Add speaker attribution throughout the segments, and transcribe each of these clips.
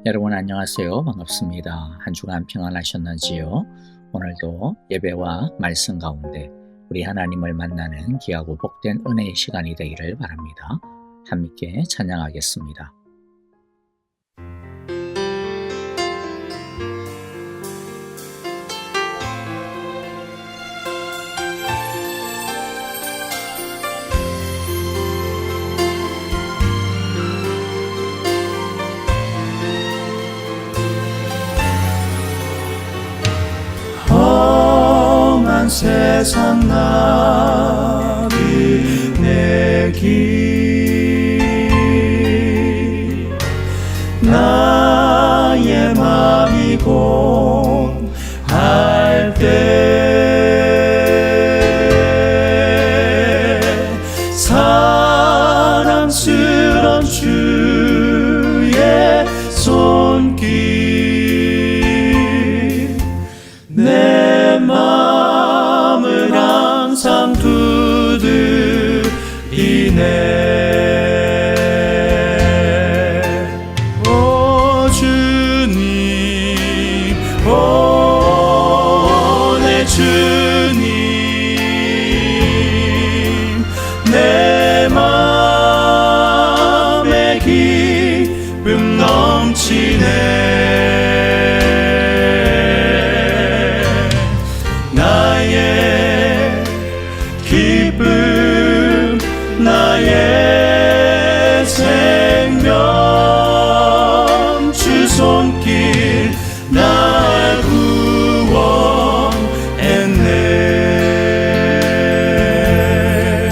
Speaker 1: 여러분 안녕하세요. 반갑습니다. 한 주간 평안하셨는지요? 오늘도 예배와 말씀 가운데 우리 하나님을 만나는 귀하고 복된 은혜의 시간이 되기를 바랍니다. 함께 찬양하겠습니다.
Speaker 2: 세상 나그네 길 나의 맘이 공할 때 사랑스런 주의 손길 내 마음을 항상 두드리네. 오 주님, 오 내 주님, 내 마음에 기쁨 넘치네. 기쁨 나의 생명 주 손길 날 구원했네.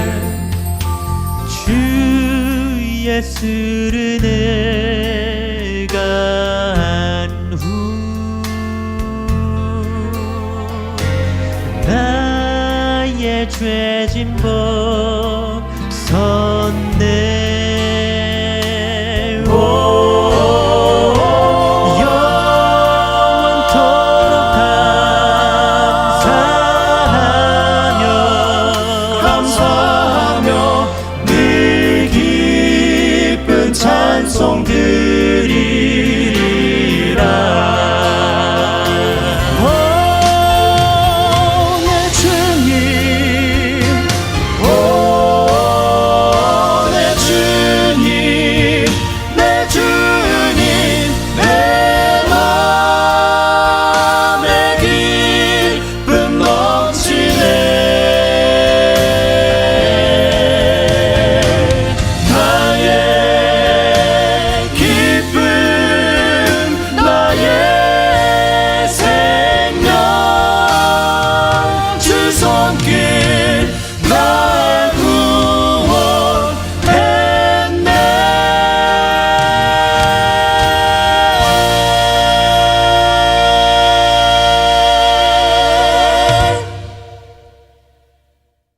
Speaker 2: 주 예수를 내가 안 후 나의 죄진 벗었네. 영원토록 감사하며 늘 기쁜 찬송 드리리라.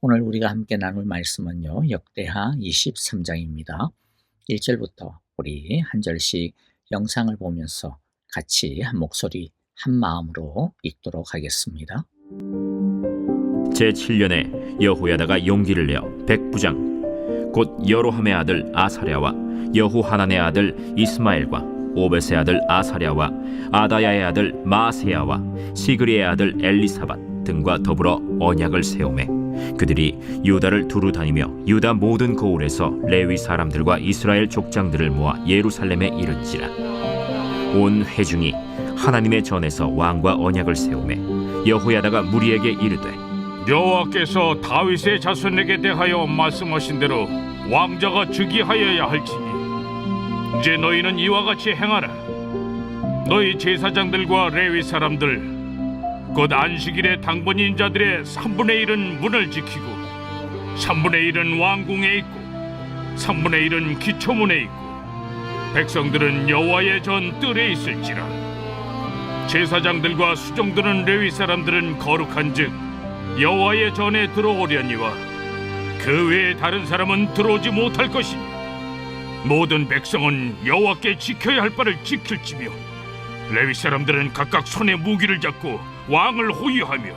Speaker 1: 오늘 우리가 함께 나눌 말씀은요, 역대하 23장입니다. 1절부터 우리 한 절씩 영상을 보면서 같이 한 목소리 한 마음으로 읽도록 하겠습니다.
Speaker 3: 제7년에 여호야다가 용기를 내어 백부장 곧 여로함의 아들 아사랴와 여호하난의 아들 이스마엘과 오벳의 아들 아사랴와 아다야의 아들 마아세야와 시그리의 아들 엘리사밧 등과 더불어 언약을 세우매 그들이 유다를 두루 다니며 유다 모든 고을에서 레위 사람들과 이스라엘 족장들을 모아 예루살렘에 이른지라. 온 회중이 하나님의 전에서 왕과 언약을 세우매 여호야다가 무리에게 이르되
Speaker 4: 여호와께서 다윗의 자손에게 대하여 말씀하신 대로 왕자가 즉위하여야 할지니 이제 너희는 이와 같이 행하라. 너희 제사장들과 레위 사람들 곧 안식일에 당번인 자들의 3분의 1은 문을 지키고 3분의 1은 왕궁에 있고 3분의 1은 기초문에 있고 백성들은 여호와의 전 뜰에 있을지라. 제사장들과 수종드는 레위 사람들은 거룩한즉 여호와의 전에 들어오려니와 그 외에 다른 사람은 들어오지 못할 것이니 모든 백성은 여호와께 지켜야 할 바를 지킬지며 레위 사람들은 각각 손에 무기를 잡고 왕을 호위하며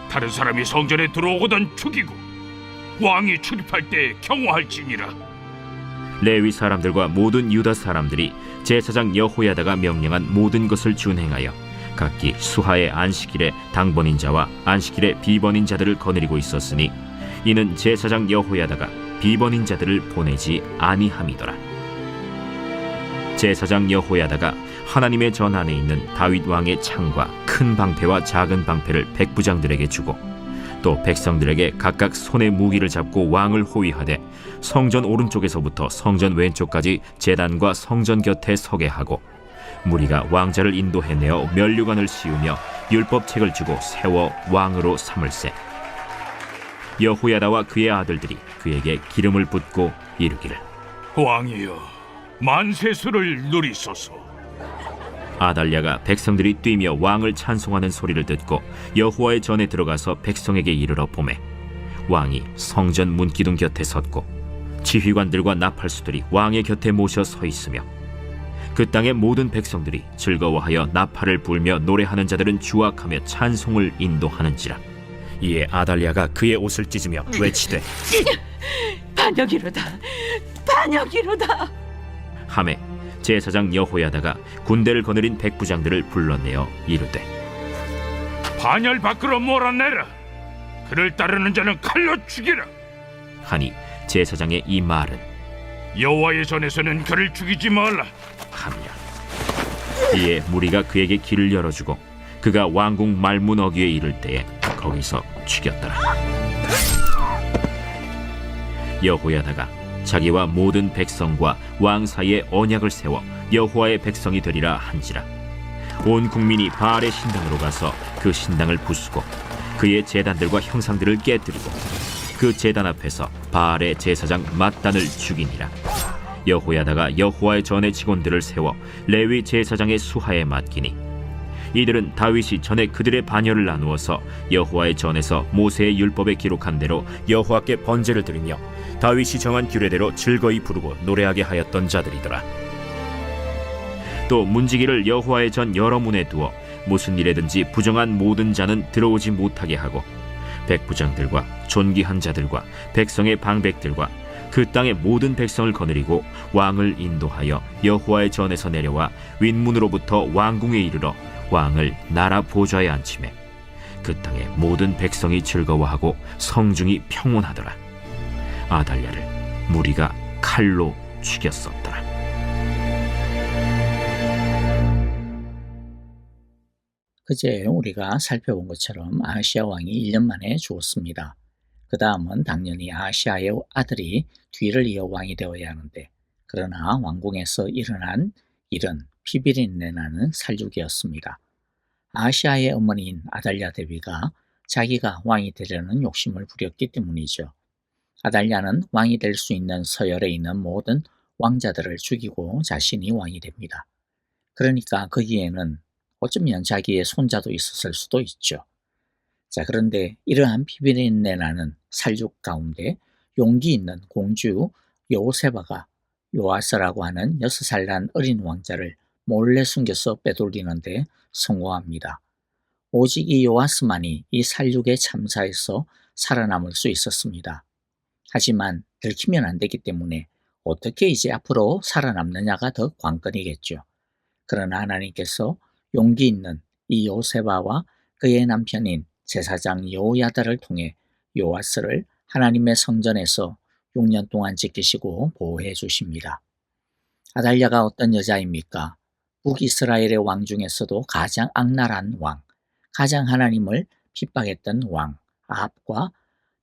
Speaker 4: 다른 사람이 성전에 들어오거든 죽이고 왕이 출입할 때 경호할지니라.
Speaker 3: 레위 사람들과 모든 유다 사람들이 제사장 여호야다가 명령한 모든 것을 준행하여 각기 수하의 안식일에 당번인 자와 안식일에 비번인 자들을 거느리고 있었으니 이는 제사장 여호야다가 비번인 자들을 보내지 아니함이더라. 제사장 여호야다가 하나님의 전 안에 있는 다윗 왕의 창과 큰 방패와 작은 방패를 백부장들에게 주고 또 백성들에게 각각 손에 무기를 잡고 왕을 호위하되 성전 오른쪽에서부터 성전 왼쪽까지 제단과 성전 곁에 서게 하고 무리가 왕자를 인도해내어 면류관을 씌우며 율법책을 주고 세워 왕으로 삼을세. 여호야다와 그의 아들들이 그에게 기름을 붓고 이르기를
Speaker 4: 왕이여, 만세수를 누리소서.
Speaker 3: 아달랴가 백성들이 뛰며 왕을 찬송하는 소리를 듣고 여호와의 전에 들어가서 백성에게 이르러 보매 왕이 성전 문기둥 곁에 섰고 지휘관들과 나팔수들이 왕의 곁에 모셔 서 있으며 그 땅의 모든 백성들이 즐거워하여 나팔을 불며 노래하는 자들은 주악하며 찬송을 인도하는지라. 이에 아달랴가 그의 옷을 찢으며 외치되
Speaker 5: 반역이로다, 반역이로다.
Speaker 3: 하매 제사장 여호야다가 군대를 거느린 백부장들을 불러내어 이르되
Speaker 4: 반열 밖으로 몰아내라. 그를 따르는 자는 칼로 죽이라.
Speaker 3: 하니 제사장의 이 말은
Speaker 4: 여호와의 전에서는 그를 죽이지 말라
Speaker 3: 함이라. 이에 무리가 그에게 길을 열어주고 그가 왕궁 말문 어귀에 이를 때에 거기서 죽였더라. 여호야다가 자기와 모든 백성과 왕 사이에 언약을 세워 여호와의 백성이 되리라 한지라. 온 국민이 바알의 신당으로 가서 그 신당을 부수고 그의 제단들과 형상들을 깨뜨리고 그 제단 앞에서 바알의 제사장 맏단을 죽이니라. 여호야다가 여호와의 전의 직원들을 세워 레위 제사장의 수하에 맡기니 이들은 다윗이 전에 그들의 반열을 나누어서 여호와의 전에서 모세의 율법에 기록한 대로 여호와께 번제를 드리며 다윗이 정한 규례대로 즐거이 부르고 노래하게 하였던 자들이더라. 또 문지기를 여호와의 전 여러 문에 두어 무슨 일에든지 부정한 모든 자는 들어오지 못하게 하고 백부장들과 존귀한 자들과 백성의 방백들과 그 땅의 모든 백성을 거느리고 왕을 인도하여 여호와의 전에서 내려와 윗문으로부터 왕궁에 이르러 왕을 나라 보좌에 앉히매 그 땅의 모든 백성이 즐거워하고 성중이 평온하더라. 아달랴를 무리가 칼로 죽였었더라.
Speaker 1: 그제 우리가 살펴본 것처럼 아하시아 왕이 1년 만에 죽었습니다. 그 다음은 당연히 아하시아의 아들이 뒤를 이어 왕이 되어야 하는데 그러나 왕궁에서 일어난 일은 피비린내 나는 살육이었습니다. 아하시아의 어머니인 아달랴 대비가 자기가 왕이 되려는 욕심을 부렸기 때문이죠. 아달랴는 왕이 될 수 있는 서열에 있는 모든 왕자들을 죽이고 자신이 왕이 됩니다. 그러니까 거기에는 어쩌면 자기의 손자도 있었을 수도 있죠. 자, 그런데 이러한 피비린내 나는 살육 가운데 용기 있는 공주 여호세바가 요아스라고 하는 6살 난 어린 왕자를 몰래 숨겨서 빼돌리는데 성공합니다. 오직 이 요아스만이 이 살육의 참사에서 살아남을 수 있었습니다. 하지만 들키면 안 되기 때문에 어떻게 이제 앞으로 살아남느냐가 더 관건이겠죠. 그러나 하나님께서 용기 있는 이 요세바와 그의 남편인 제사장 여호야다를 통해 요아스를 하나님의 성전에서 6년 동안 지키시고 보호해 주십니다. 아달랴가 어떤 여자입니까? 북이스라엘의 왕 중에서도 가장 악랄한 왕, 가장 하나님을 핍박했던 왕 아합과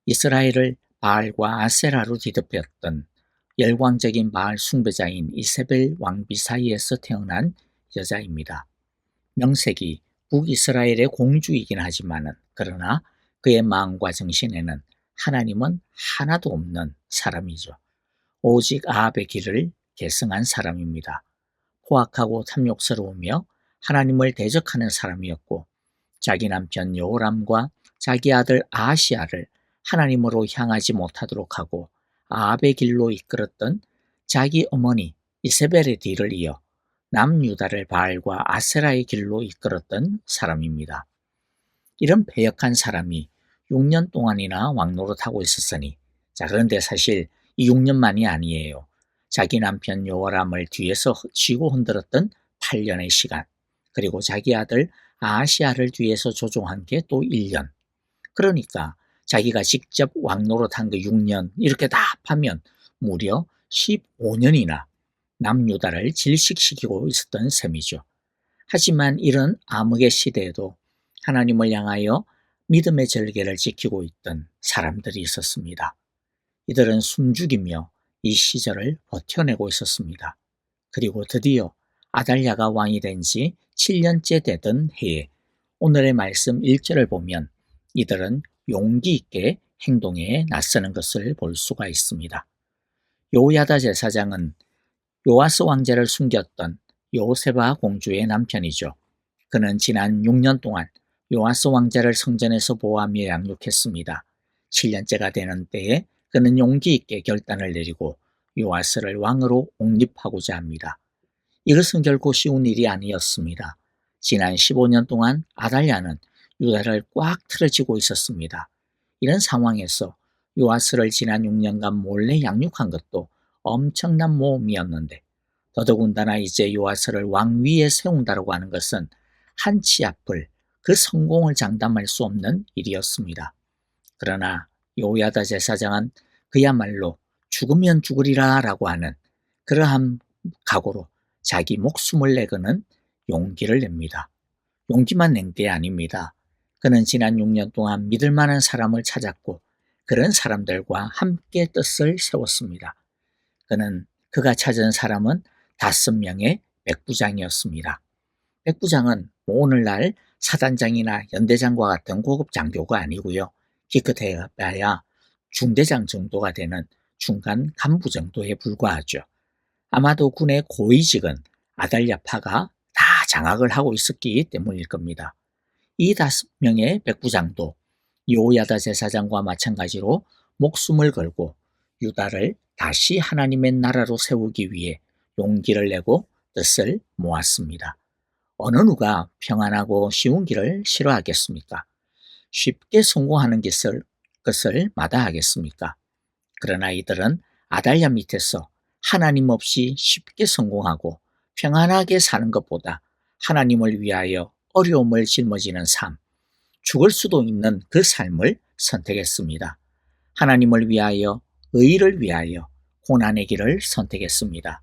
Speaker 1: 이스라엘을 바알과 아세라로 뒤덮였던 열광적인 바알 숭배자인 이세벨 왕비 사이에서 태어난 여자입니다. 명색이 북이스라엘의 공주이긴 하지만은 그러나 그의 마음과 정신에는 하나님은 하나도 없는 사람이죠. 오직 아합의 길을 계승한 사람입니다. 포악하고 탐욕스러우며 하나님을 대적하는 사람이었고 자기 남편 여호람과 자기 아들 아하시아를 하나님으로 향하지 못하도록 하고 아합의 길로 이끌었던 자기 어머니 이세벨의 뒤를 이어 남유다를 바알과 아세라의 길로 이끌었던 사람입니다. 이런 패역한 사람이 6년 동안이나 왕노릇하고 있었으니 자 그런데 사실 이 6년만이 아니에요. 자기 남편 요람을 뒤에서 쥐고 흔들었던 8년의 시간, 그리고 자기 아들 아하시아를 뒤에서 조종한 게 또 1년. 그러니까 자기가 직접 왕노릇한 그 6년 이렇게 다 합하면 무려 15년이나 남유다를 질식시키고 있었던 셈이죠. 하지만 이런 암흑의 시대에도 하나님을 향하여 믿음의 절개를 지키고 있던 사람들이 있었습니다. 이들은 숨죽이며 이 시절을 버텨내고 있었습니다. 그리고 드디어 아달랴가 왕이 된 지 7년째 되던 해에 오늘의 말씀 1절을 보면 이들은 용기 있게 행동에 나서는 것을 볼 수가 있습니다. 요야다 제사장은 요아스 왕자를 숨겼던 요세바 공주의 남편이죠. 그는 지난 6년 동안 요아스 왕자를 성전에서 보호하며 양육했습니다. 7년째가 되는 때에 그는 용기 있게 결단을 내리고 요아스를 왕으로 옹립하고자 합니다. 이것은 결코 쉬운 일이 아니었습니다. 지난 15년 동안 아달랴는 유다를 꽉 틀어쥐고 있었습니다. 이런 상황에서 요아스를 지난 6년간 몰래 양육한 것도 엄청난 모험이었는데 더더군다나 이제 요아스를 왕 위에 세운다고 하는 것은 한치 앞을 그 성공을 장담할 수 없는 일이었습니다. 그러나 요야다 제사장은 그야말로 죽으면 죽으리라 라고 하는 그러한 각오로 자기 목숨을 내거는 용기를 냅니다. 용기만 낸 게 아닙니다. 그는 지난 6년 동안 믿을 만한 사람을 찾았고 그런 사람들과 함께 뜻을 세웠습니다. 그가 찾은 사람은 5명의 백부장이었습니다. 백부장은 오늘날 사단장이나 연대장과 같은 고급 장교가 아니고요. 기껏해야 중대장 정도가 되는 중간 간부 정도에 불과하죠. 아마도 군의 고위직은 아달랴파가 다 장악을 하고 있었기 때문일 겁니다. 이 5명의 백부장도 요야다 제사장과 마찬가지로 목숨을 걸고 유다를 다시 하나님의 나라로 세우기 위해 용기를 내고 뜻을 모았습니다. 어느 누가 평안하고 쉬운 길을 싫어하겠습니까? 쉽게 성공하는 것을 마다하겠습니까? 그러나 이들은 아달랴 밑에서 하나님 없이 쉽게 성공하고 평안하게 사는 것보다 하나님을 위하여 어려움을 짊어지는 삶, 죽을 수도 있는 그 삶을 선택했습니다. 하나님을 위하여, 의를 위하여 고난의 길을 선택했습니다.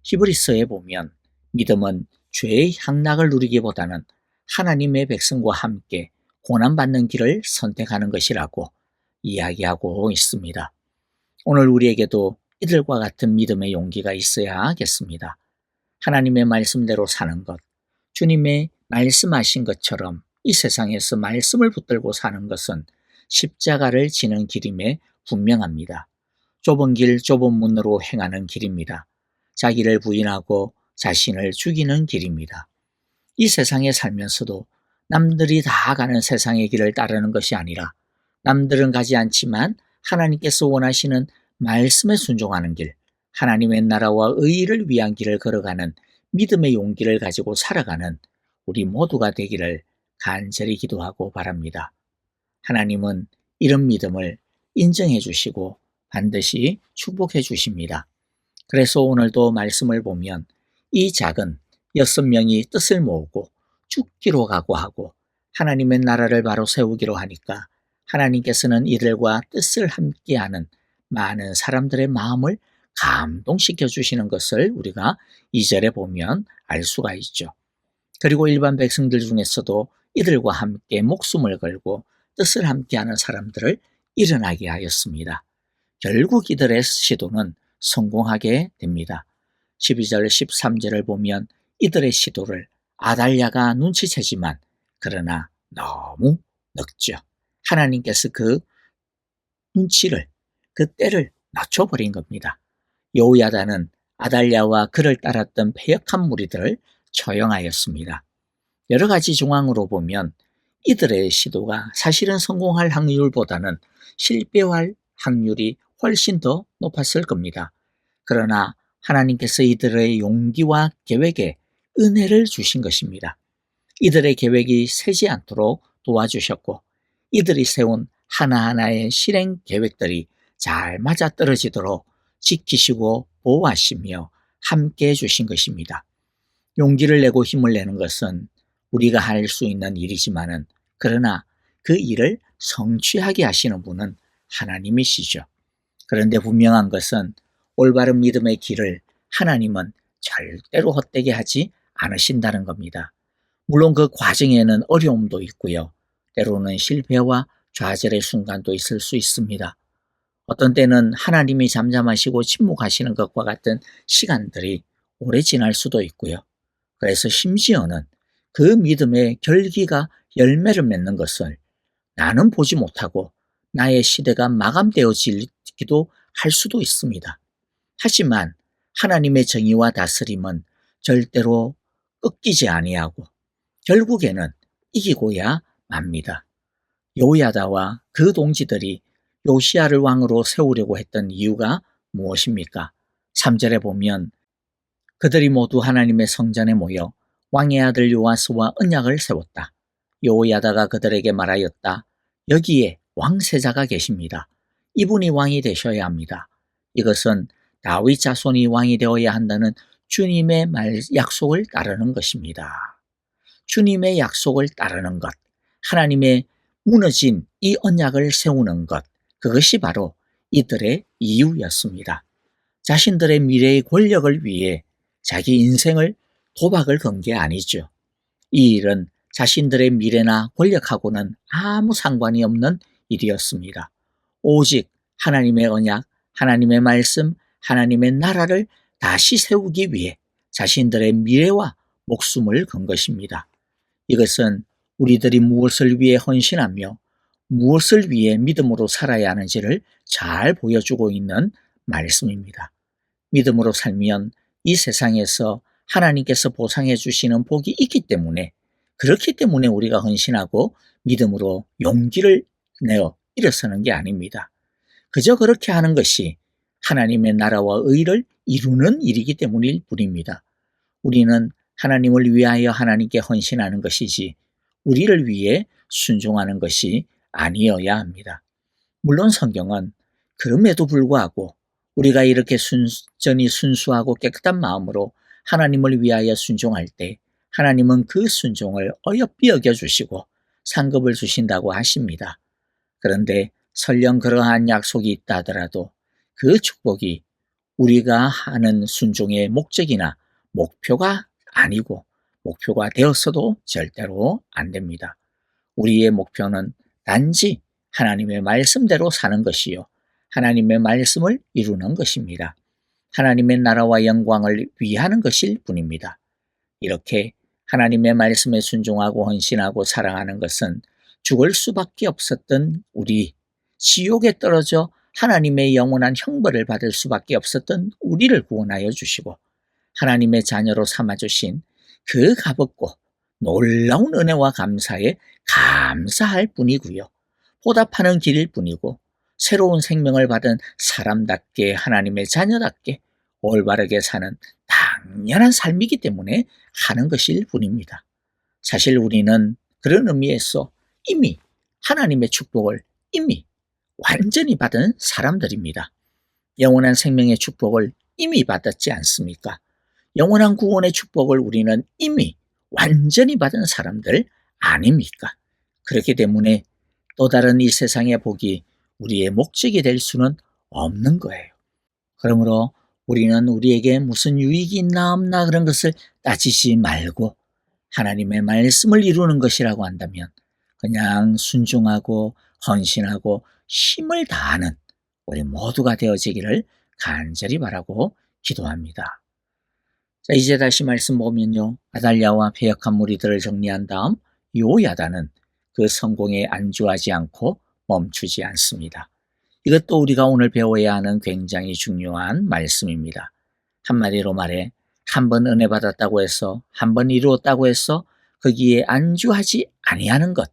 Speaker 1: 히브리서에 보면 믿음은 죄의 향락을 누리기보다는 하나님의 백성과 함께 고난받는 길을 선택하는 것이라고 이야기하고 있습니다. 오늘 우리에게도 이들과 같은 믿음의 용기가 있어야겠습니다. 하나님의 말씀대로 사는 것, 주님의 말씀하신 것처럼 이 세상에서 말씀을 붙들고 사는 것은 십자가를 지는 길임에 분명합니다. 좁은 길, 좁은 문으로 행하는 길입니다. 자기를 부인하고 자신을 죽이는 길입니다. 이 세상에 살면서도 남들이 다 가는 세상의 길을 따르는 것이 아니라 남들은 가지 않지만 하나님께서 원하시는 말씀에 순종하는 길, 하나님의 나라와 의를 위한 길을 걸어가는 믿음의 용기를 가지고 살아가는 우리 모두가 되기를 간절히 기도하고 바랍니다. 하나님은 이런 믿음을 인정해 주시고 반드시 축복해 주십니다. 그래서 오늘도 말씀을 보면 이 작은 6명이 뜻을 모으고 죽기로 각오하고 하나님의 나라를 바로 세우기로 하니까 하나님께서는 이들과 뜻을 함께하는 많은 사람들의 마음을 감동시켜 주시는 것을 우리가 2절에 보면 알 수가 있죠. 그리고 일반 백성들 중에서도 이들과 함께 목숨을 걸고 뜻을 함께하는 사람들을 일어나게 하였습니다. 결국 이들의 시도는 성공하게 됩니다. 12절 13절을 보면 이들의 시도를 아달랴가 눈치채지만 그러나 너무 늦죠. 하나님께서 그 눈치를, 그 때를 낮춰버린 겁니다. 요야다는 아달랴와 그를 따랐던 패역한 무리들을 처형하였습니다. 여러 가지 정황으로 보면 이들의 시도가 사실은 성공할 확률보다는 실패할 확률이 훨씬 더 높았을 겁니다. 그러나 하나님께서 이들의 용기와 계획에 은혜를 주신 것입니다. 이들의 계획이 새지 않도록 도와주셨고 이들이 세운 하나하나의 실행 계획들이 잘 맞아떨어지도록 지키시고 보호하시며 함께 해주신 것입니다. 용기를 내고 힘을 내는 것은 우리가 할 수 있는 일이지만은 그러나 그 일을 성취하게 하시는 분은 하나님이시죠. 그런데 분명한 것은 올바른 믿음의 길을 하나님은 절대로 헛되게 하지 않으신다는 겁니다. 물론 그 과정에는 어려움도 있고요. 때로는 실패와 좌절의 순간도 있을 수 있습니다. 어떤 때는 하나님이 잠잠하시고 침묵하시는 것과 같은 시간들이 오래 지날 수도 있고요. 그래서 심지어는 그 믿음의 결기가 열매를 맺는 것을 나는 보지 못하고 나의 시대가 마감되어지기도 할 수도 있습니다. 하지만 하나님의 정의와 다스림은 절대로 꺾이지 아니하고 결국에는 이기고야 맙니다. 요야다와 그 동지들이 요시야를 왕으로 세우려고 했던 이유가 무엇입니까? 3절에 보면 그들이 모두 하나님의 성전에 모여 왕의 아들 요아스와 언약을 세웠다. 요야다가 그들에게 말하였다. 여기에 왕세자가 계십니다. 이분이 왕이 되셔야 합니다. 이것은 다윗 자손이 왕이 되어야 한다는 주님의 약속을 따르는 것입니다. 주님의 약속을 따르는 것, 하나님의 무너진 이 언약을 세우는 것, 그것이 바로 이들의 이유였습니다. 자신들의 미래의 권력을 위해 자기 인생을 도박을 건 게 아니죠. 이 일은 자신들의 미래나 권력하고는 아무 상관이 없는 일이었습니다. 오직 하나님의 언약, 하나님의 말씀, 하나님의 나라를 다시 세우기 위해 자신들의 미래와 목숨을 건 것입니다. 이것은 우리들이 무엇을 위해 헌신하며 무엇을 위해 믿음으로 살아야 하는지를 잘 보여주고 있는 말씀입니다. 믿음으로 살면 이 세상에서 하나님께서 보상해 주시는 복이 있기 때문에 그렇기 때문에 우리가 헌신하고 믿음으로 용기를 내어 일어서는 게 아닙니다. 그저 그렇게 하는 것이 하나님의 나라와 의를 이루는 일이기 때문일 뿐입니다. 우리는 하나님을 위하여 하나님께 헌신하는 것이지 우리를 위해 순종하는 것이 아니어야 합니다. 물론 성경은 그럼에도 불구하고 우리가 이렇게 순전히 순수하고 깨끗한 마음으로 하나님을 위하여 순종할 때 하나님은 그 순종을 어여삐 여겨주시고 상급을 주신다고 하십니다. 그런데 설령 그러한 약속이 있다 하더라도 그 축복이 우리가 하는 순종의 목적이나 목표가 아니고 목표가 되었어도 절대로 안 됩니다. 우리의 목표는 단지 하나님의 말씀대로 사는 것이요. 하나님의 말씀을 이루는 것입니다. 하나님의 나라와 영광을 위하는 것일 뿐입니다. 이렇게 하나님의 말씀에 순종하고 헌신하고 사랑하는 것은 죽을 수밖에 없었던 우리, 지옥에 떨어져 하나님의 영원한 형벌을 받을 수밖에 없었던 우리를 구원하여 주시고 하나님의 자녀로 삼아주신 그 값없고 놀라운 은혜와 감사에 감사할 뿐이고요. 보답하는 길일 뿐이고 새로운 생명을 받은 사람답게 하나님의 자녀답게 올바르게 사는 당연한 삶이기 때문에 하는 것일 뿐입니다. 사실 우리는 그런 의미에서 이미 하나님의 축복을 이미 완전히 받은 사람들입니다. 영원한 생명의 축복을 이미 받았지 않습니까? 영원한 구원의 축복을 우리는 이미 완전히 받은 사람들 아닙니까? 그렇기 때문에 또 다른 이 세상의 복이 우리의 목적이 될 수는 없는 거예요. 그러므로 우리는 우리에게 무슨 유익이 있나 없나 그런 것을 따지지 말고 하나님의 말씀을 이루는 것이라고 한다면 그냥 순종하고 헌신하고 힘을 다하는 우리 모두가 되어지기를 간절히 바라고 기도합니다. 자, 이제 다시 말씀 보면요. 아달랴와 패역한 무리들을 정리한 다음 요야다는 그 성공에 안주하지 않고 멈추지 않습니다. 이것도 우리가 오늘 배워야 하는 굉장히 중요한 말씀입니다. 한마디로 말해 한 번 은혜 받았다고 해서 한 번 이루었다고 해서 거기에 안주하지 아니하는 것,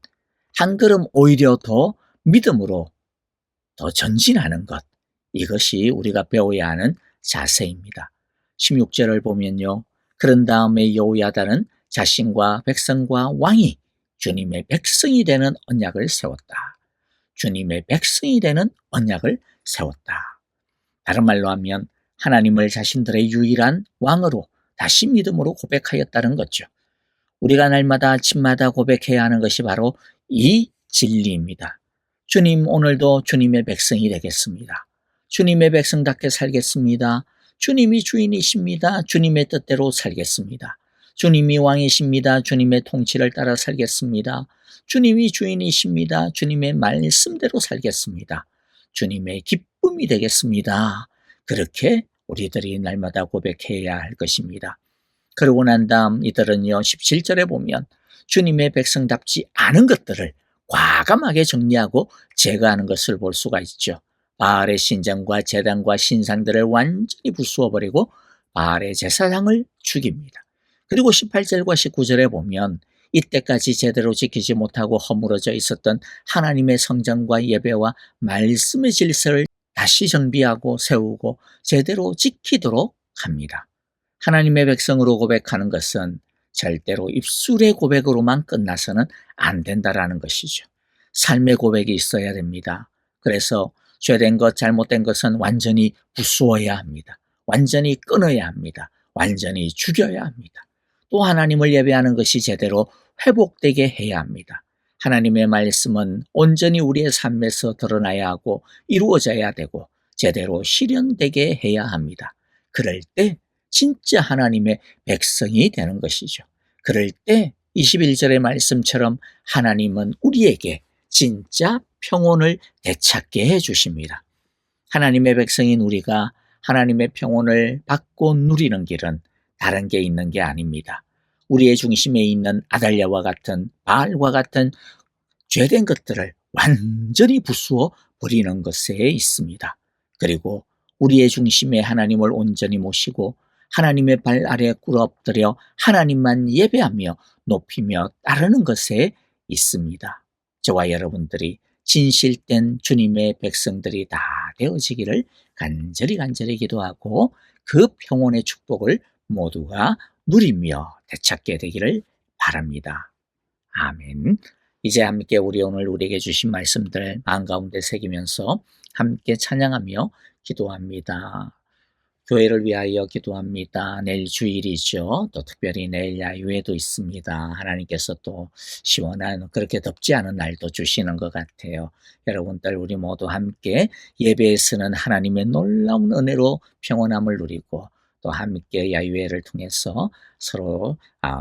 Speaker 1: 한 걸음 오히려 더 믿음으로 더 전진하는 것, 이것이 우리가 배워야 하는 자세입니다. 16절을 보면요. 그런 다음에 여호야다는 자신과 백성과 왕이 주님의 백성이 되는 언약을 세웠다. 주님의 백성이 되는 언약을 세웠다. 다른 말로 하면 하나님을 자신들의 유일한 왕으로 다시 믿음으로 고백하였다는 거죠. 우리가 날마다 아침마다 고백해야 하는 것이 바로 이 진리입니다. 주님, 오늘도 주님의 백성이 되겠습니다. 주님의 백성답게 살겠습니다. 주님이 주인이십니다. 주님의 뜻대로 살겠습니다. 주님이 왕이십니다. 주님의 통치를 따라 살겠습니다. 주님이 주인이십니다. 주님의 말씀대로 살겠습니다. 주님의 기쁨이 되겠습니다. 그렇게 우리들이 날마다 고백해야 할 것입니다. 그러고 난 다음 이들은요, 17절에 보면 주님의 백성답지 않은 것들을 과감하게 정리하고 제거하는 것을 볼 수가 있죠. 바알의 신전과 제단과 신상들을 완전히 부수어버리고 바알의 제사장을 죽입니다. 그리고 18절과 19절에 보면 이때까지 제대로 지키지 못하고 허물어져 있었던 하나님의 성전과 예배와 말씀의 질서를 다시 정비하고 세우고 제대로 지키도록 합니다. 하나님의 백성으로 고백하는 것은 절대로 입술의 고백으로만 끝나서는 안 된다라는 것이죠. 삶의 고백이 있어야 됩니다. 그래서 죄된 것, 잘못된 것은 완전히 부수어야 합니다. 완전히 끊어야 합니다. 완전히 죽여야 합니다. 또 하나님을 예배하는 것이 제대로 회복되게 해야 합니다. 하나님의 말씀은 온전히 우리의 삶에서 드러나야 하고 이루어져야 되고 제대로 실현되게 해야 합니다. 그럴 때 진짜 하나님의 백성이 되는 것이죠. 그럴 때 21절의 말씀처럼 하나님은 우리에게 진짜 평온을 되찾게 해주십니다. 하나님의 백성인 우리가 하나님의 평온을 받고 누리는 길은 다른 게 있는 게 아닙니다. 우리의 중심에 있는 아달랴와 같은 바알과 같은 죄된 것들을 완전히 부수어 버리는 것에 있습니다. 그리고 우리의 중심에 하나님을 온전히 모시고 하나님의 발 아래 꿇어 엎드려 하나님만 예배하며 높이며 따르는 것에 있습니다. 저와 여러분들이 진실된 주님의 백성들이 다 되어지기를 간절히 기도하고 그 평온의 축복을 모두가 누리며 되찾게 되기를 바랍니다. 아멘. 이제 함께 우리 오늘 우리에게 주신 말씀들 마음 가운데 새기면서 함께 찬양하며 기도합니다. 교회를 위하여 기도합니다. 내일 주일이죠. 또 특별히 내일 야유회도 있습니다. 하나님께서 또 시원한 그렇게 덥지 않은 날도 주시는 것 같아요. 여러분들 우리 모두 함께 예배에서는 하나님의 놀라운 은혜로 평온함을 누리고 또 함께 야유회를 통해서 서로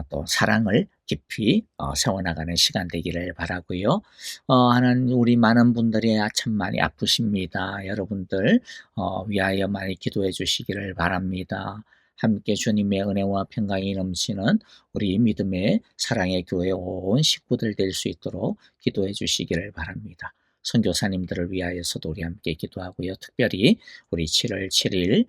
Speaker 1: 또 사랑을 깊이 세워나가는 시간 되기를 바라고요. 하나님, 우리 많은 분들이 참 많이 아프십니다. 여러분들 위하여 많이 기도해 주시기를 바랍니다. 함께 주님의 은혜와 평강이 넘치는 우리 믿음의 사랑의 교회 온 식구들 될 수 있도록 기도해 주시기를 바랍니다. 선교사님들을 위하여서도 우리 함께 기도하고요. 특별히 우리 7월 7일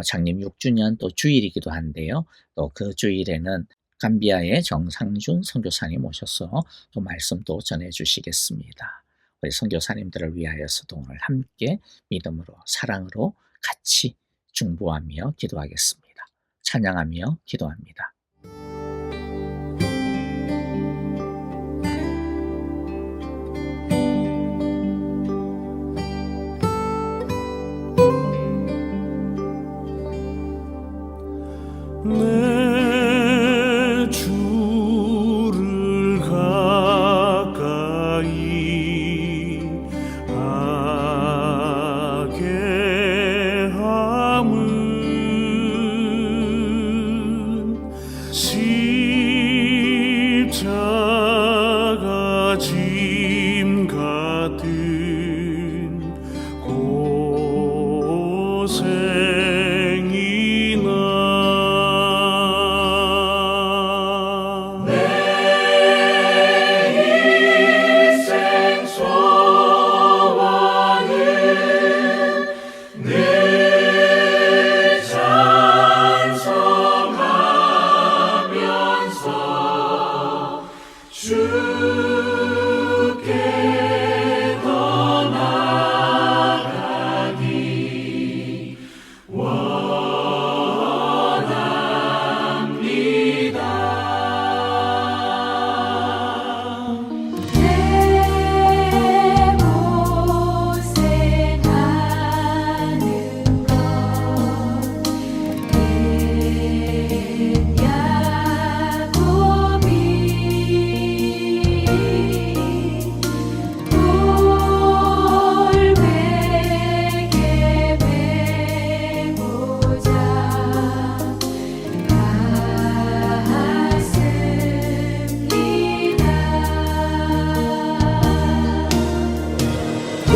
Speaker 1: 장님 6주년 또 주일이기도 한데요. 또 그 주일에는 감비아의 정상준 선교사님 오셔서 또 말씀도 전해주시겠습니다. 우리 선교사님들을 위하여서도 오늘 함께 믿음으로 사랑으로 같이 중보하며 기도하겠습니다. 찬양하며 기도합니다.
Speaker 2: 내 주를 가까이 하게 함은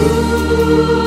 Speaker 2: 주